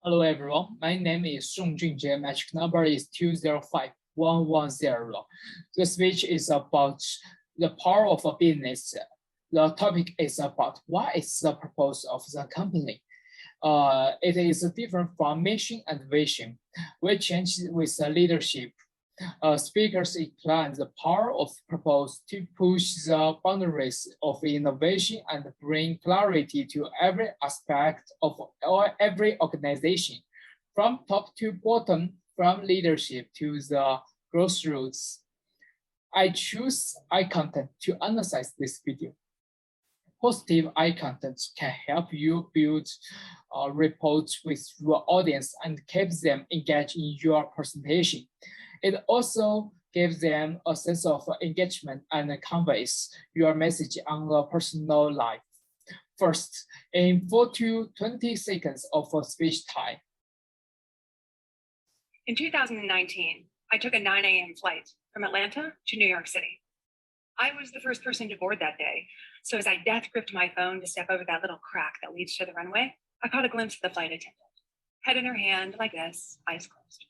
Hello everyone, my name is Song Junjie. Magic number is 205110. The speech is about the power of a business. The topic is about what is the purpose of the company. It is different from mission and vision. We change with the leadership. Speakers explain the power of purpose to push the boundaries of innovation and bring clarity to every aspect of every organization, from top to bottom, from leadership to the grassroots. I choose eye content to analyze this video. Positive eye content can help you build rapport with your audience and keep them engaged in your presentation. It also gives them a sense of engagement and conveys your message on a personal life. First, in 4 to 20 seconds of speech time. In 2019, I took a 9 a.m. flight from Atlanta to New York City. I was the first person to board that day, so as I death gripped my phone to step over that little crack that leads to the runway, I caught a glimpse of the flight attendant, head in her hand like this, eyes closed.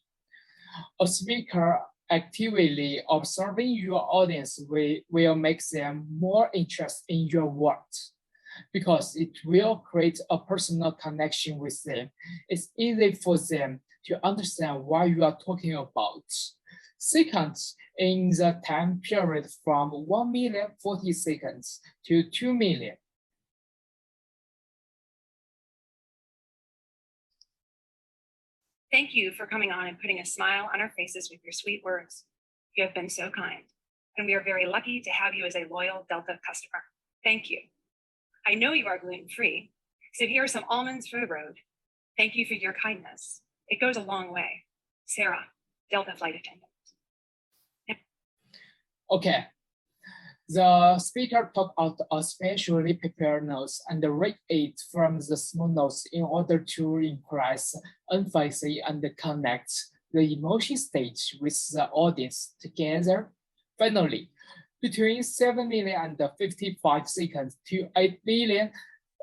A speaker actively observing your audience will make them more interested in your words because it will create a personal connection with them. It's easy for them to understand what you are talking about. Second, in the time period from 1,040 seconds to 2 million. Thank you for coming on and putting a smile on our faces with your sweet words. You have been so kind, and we are very lucky to have you as a loyal Delta customer. Thank you. I know you are gluten-free, so here are some almonds for the road. Thank you for your kindness. It goes a long way. Sarah, Delta flight attendant. Okay. The speaker talked out a specially prepared notes and read it from the small notes in order to increase emphasis and connect the emotion stage with the audience together. Finally, between 7 million and 55 seconds to 8 million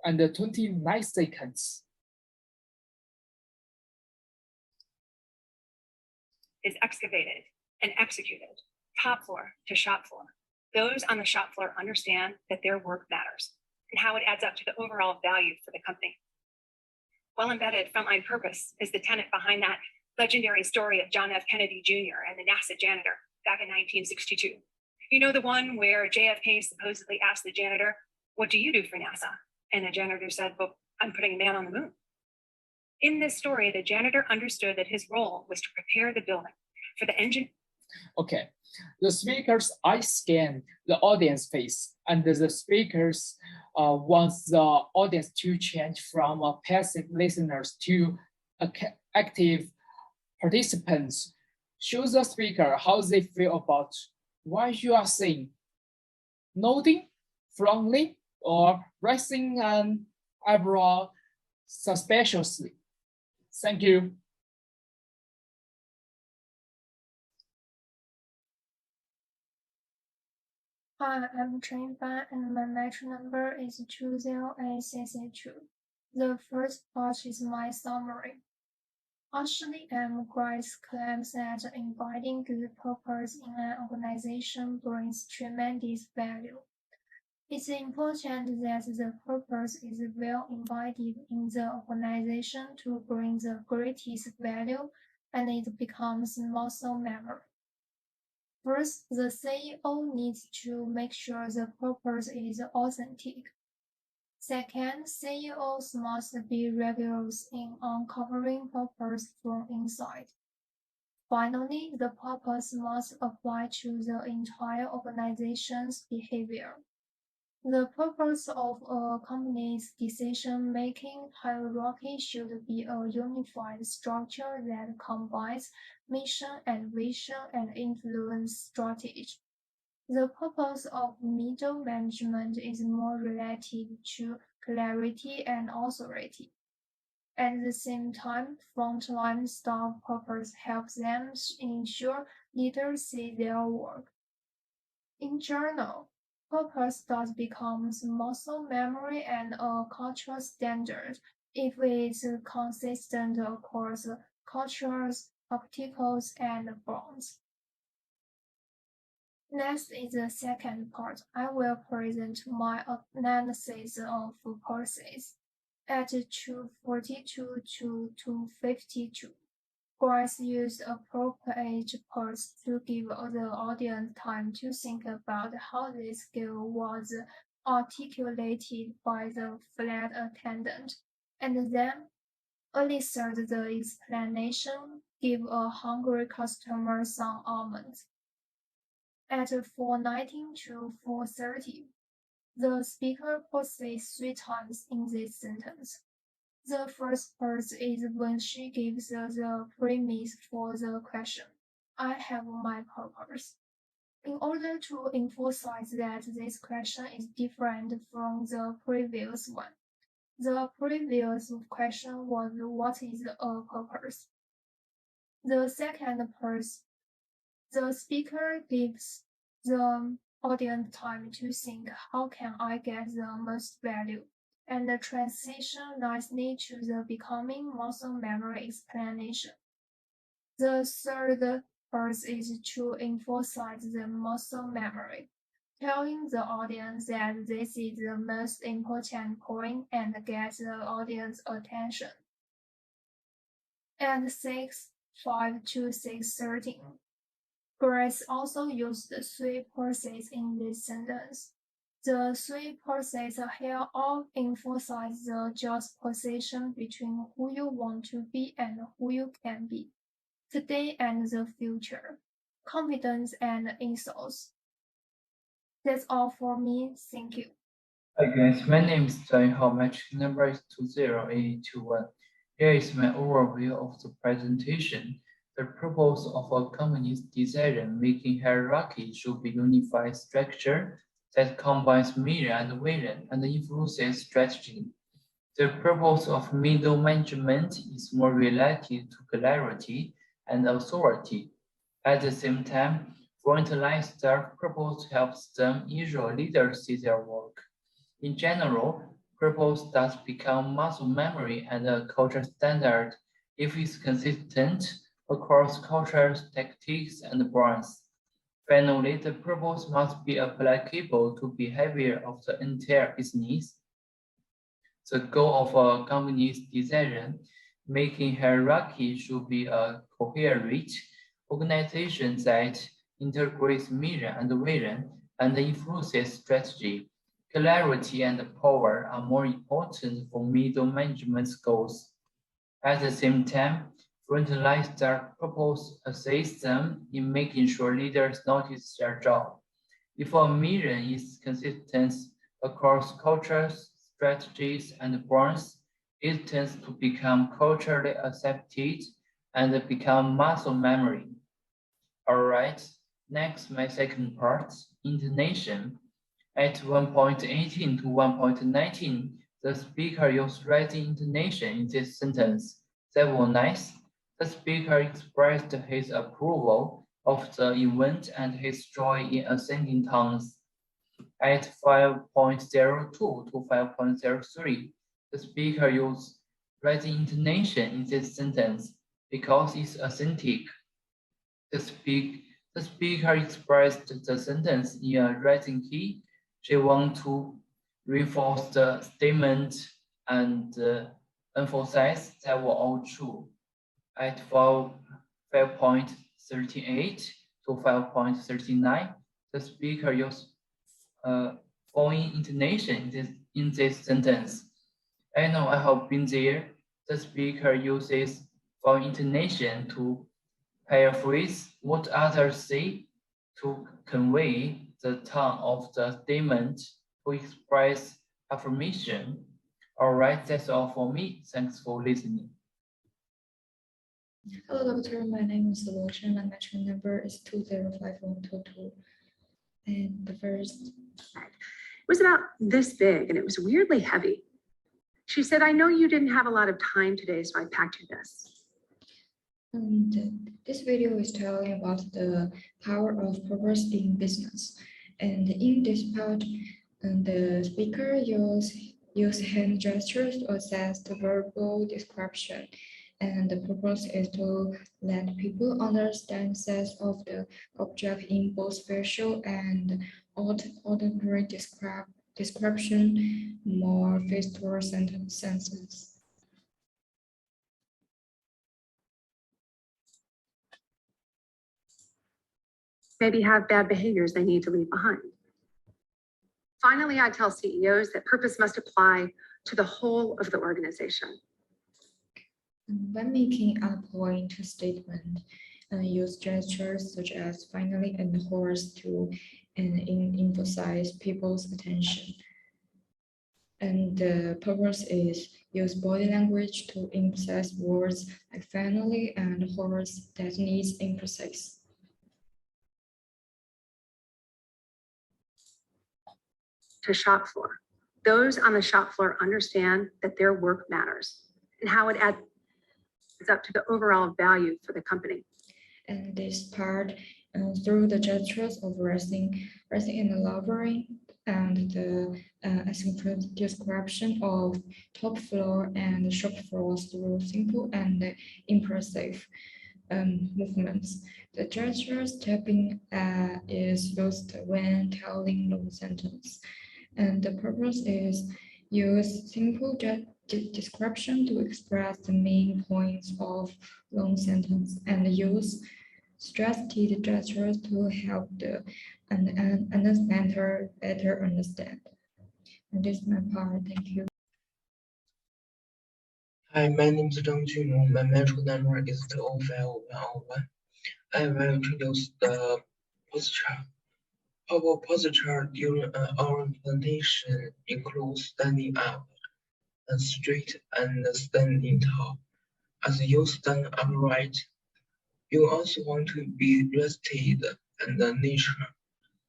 and 29 seconds. Is excavated and executed, top floor to shop floor. Those on the shop floor understand that their work matters and how it adds up to the overall value for the company. Well-embedded frontline purpose is the tenet behind that legendary story of John F. Kennedy Jr. and the NASA janitor back in 1962. You know, the one where JFK supposedly asked the janitor, "What do you do for NASA?" And the janitor said, "Well, I'm putting a man on the moon." In this story, the janitor understood that his role was to prepare the building for the engine. Okay, the speakers eyes scan the audience face, and the speakers wants the audience to change from passive listeners to active participants. Show the speaker how they feel about what you are saying. Nodding, frowning, or raising an eyebrow suspiciously. Thank you. Hi, I'm Chen Fan and my match number is 20862. The first part is my summary. Ashley M. Grice claims that embodying good purpose in an organization brings tremendous value. It's important that the purpose is well embodied in the organization to bring the greatest value, and it becomes muscle memory. First, the CEO needs to make sure the purpose is authentic. Second, CEOs must be rigorous in uncovering purpose from inside. Finally, the purpose must apply to the entire organization's behavior. The purpose of a company's decision-making hierarchy should be a unified structure that combines mission and vision and influence strategy. The purpose of middle management is more related to clarity and authority. At the same time, frontline staff purpose helps them ensure leaders see their work. In general, purpose thus becomes muscle memory and a cultural standard if it's consistent across cultures, opticals, and bonds. Next is the second part. I will present my analysis of pulses at 242 to 252. Grace used appropriate pulse to give the audience time to think about how this skill was articulated by the flight attendant, and then elicit the explanation, give a hungry customer some almonds. At 4:19 to 4:30, the speaker pauses 3 times in this sentence. The first pause is when she gives the premise for the question. I have my purpose. In order to emphasize that this question is different from the previous one. The previous question was what is a purpose? The second pause, the speaker gives the audience time to think, how can I get the most value? And the transition nicely to the becoming muscle memory explanation. The third pause is to emphasize the muscle memory, telling the audience that this is the most important point and get the audience attention. And 6:05 to 6:13. Grace also used the 3 pauses in this sentence. The 3 pauses here all emphasize the juxtaposition between who you want to be and who you can be, today and the future, confidence and insults. That's all for me. Thank you. Hi guys, my name is Zhang Hao. My check number is 20821. Here is my overview of the presentation. The purpose of a company's decision-making hierarchy should be unified structure that combines mission and vision and influences strategy. The purpose of middle management is more related to clarity and authority. At the same time, frontline staff purpose helps them ensure leaders see their work. In general, purpose does become muscle memory and a culture standard if it's consistent across cultures, tactics, and brands. Finally, the purpose must be applicable to behavior of the entire business. The goal of a company's decision-making hierarchy should be a coherent organization that integrates mission and vision and influences strategy. Clarity and power are more important for middle management's goals. At the same time, frontline staff purpose assists them in making sure leaders notice their job. If a mission is consistent across cultures, strategies, and brands, it tends to become culturally accepted and become muscle memory. All right, next, my second part, intonation. At 1.18 to 1.19, the speaker used rising intonation in this sentence. That was nice. The speaker expressed his approval of the event and his joy in ascending tones. At 5.02 to 5.03, the speaker used rising intonation in this sentence because it's authentic. The speaker expressed the sentence in a rising key. She wants to reinforce the statement and emphasize that were all true. At 5.38 to 5.39, the speaker used following intonation in this sentence. I know I have been there. The speaker uses following intonation to paraphrase what others say, to convey the tone of the statement, to express affirmation. All right, that's all for me. Thanks for listening. Hello, doctor. My name is Luo Chen. My matching number is 205122. And the first It was about this big and it was weirdly heavy. She said, I know you didn't have a lot of time today, so I packed you this. And this video is telling about the power of purpose in business. And in this part, the speaker used use hand gestures to assess the verbal description. And the purpose is to let people understand the sense of the object in both spatial and auditory description, more visual senses. Maybe have bad behaviors they need to leave behind. Finally, I tell CEOs that purpose must apply to the whole of the organization. When making a point statement, use gestures such as finally and horse to emphasize people's attention. And the purpose is use body language to emphasize words like finally and horse that needs emphasis. To shop floor. Those on the shop floor understand that their work matters and how it adds up to the overall value for the company. And this part through the gestures of resting and lowering, and the asynchronous description of top floor and shop floor through simple and impressive movements. The gestures tapping is used when telling long sentence, and the purpose is use simple description to express the main points of long sentence, and use stressed gestures to help the understander better understand. And this is my part. Thank you. Hi, my name is Zhang Junrong. My metro number is 205101. I will introduce the posture. Our posture during an orientation includes standing up and straight and standing tall. As you stand upright, you also want to be rested and natural,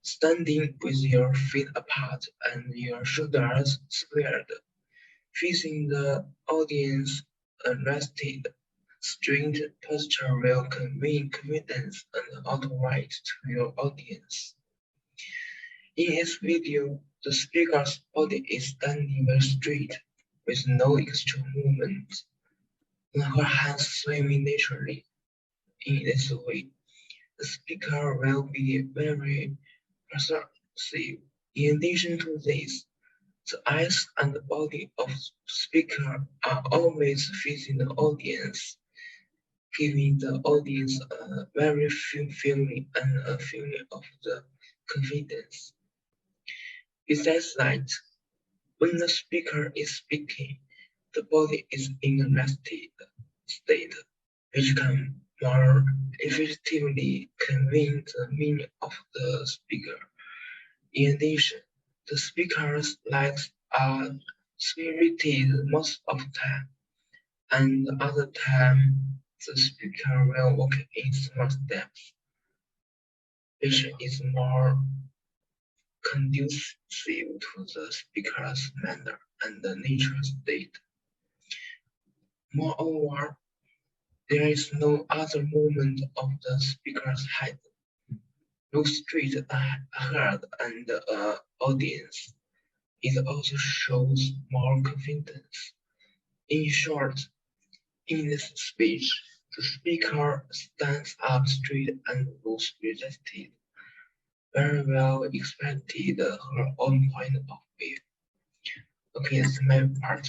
standing with your feet apart and your shoulders squared, facing the audience and rested. Straight posture will convey confidence and authority to your audience. In this video, the speaker's body is standing very straight, with no extra movement, and her hands swimming naturally. In this way, the speaker will be very persuasive. In addition to this, the eyes and the body of the speaker are always facing the audience, giving the audience a very feeling and a feeling of the confidence. Besides that, when the speaker is speaking, the body is in a rested state, which can more effectively convey the meaning of the speaker. In addition, the speaker's legs are spirited most of the time, and the other time the speaker will walk in small steps, which is more conducive to the speaker's manner and the natural state. Moreover, there is no other movement of the speaker's head. Look straight ahead and the audience. It also shows more confidence. In short, in this speech, the speaker stands up straight and looks rested, very well expressed her own point of view. Okay, that's my part.